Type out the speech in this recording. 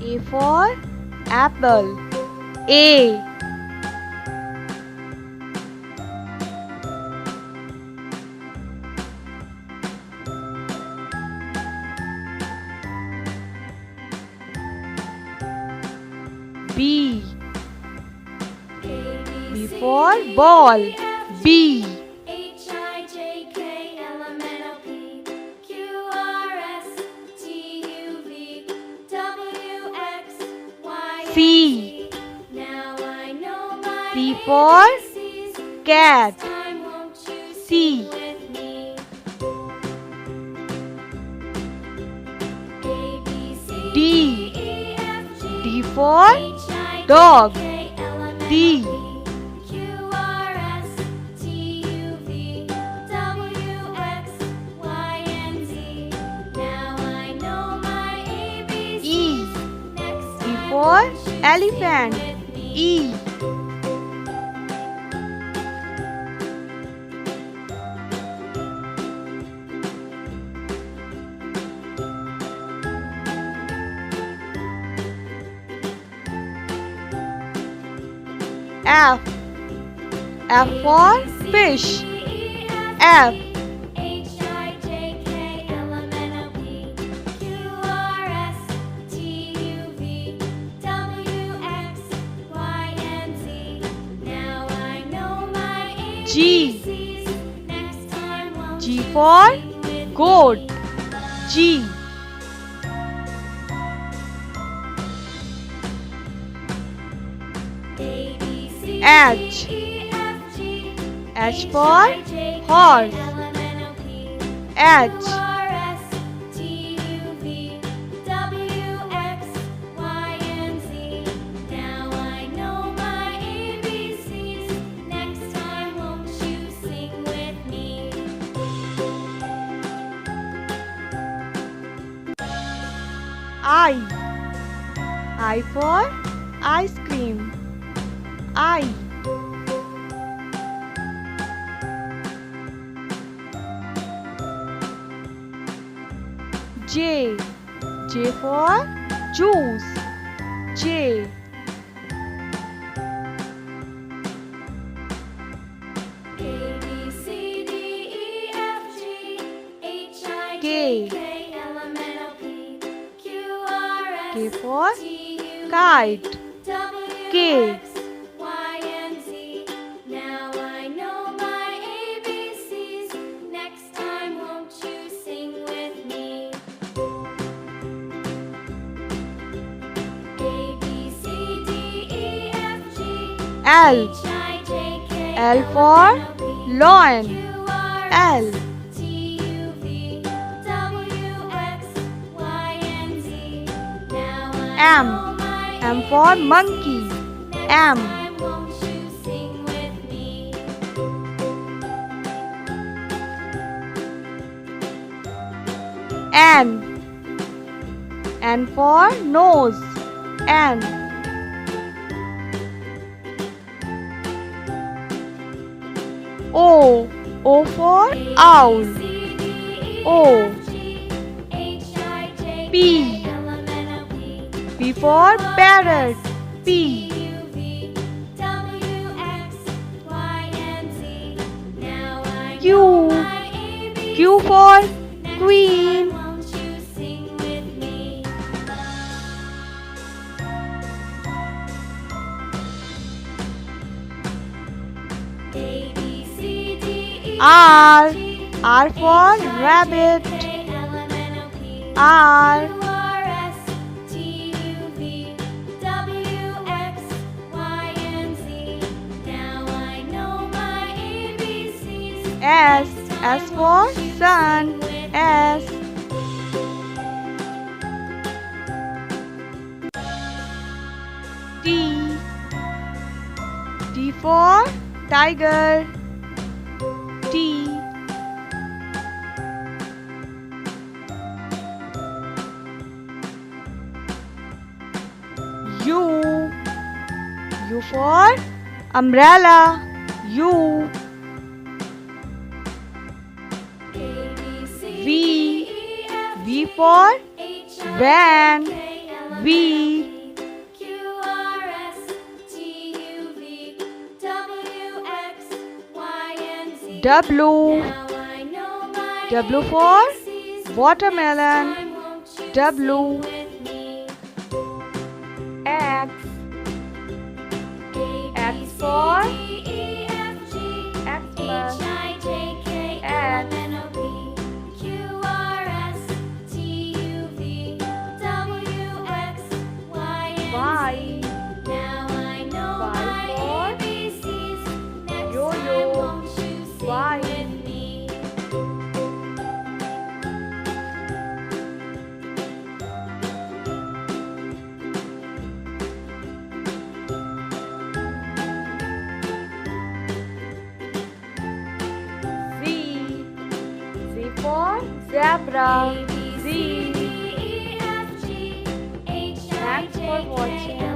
A for apple. A. B. B for ball. B. C. C for cat. C. D. D for dog. D. E. E for elephant. E. F. F for fish. F. G. G for goat. G. H. H for horse. H. I. I for ice cream. I. J. J for juice. J. K. K for kite. K. L. L for lion. L. M. M for monkey. M. N. N for nose. N. O. O for owl. O. P. P for parrot. P. Q. Q for queen. R. R for rabbit. R. S. S for sun. S. T. T for tiger. T. U. U for umbrella. U. V. V for van. V. W. W for watermelon. W. X. X for Xmas. X. Y. Yo-yo. Y. Z. Z for zebra. Z. Thanks for watching.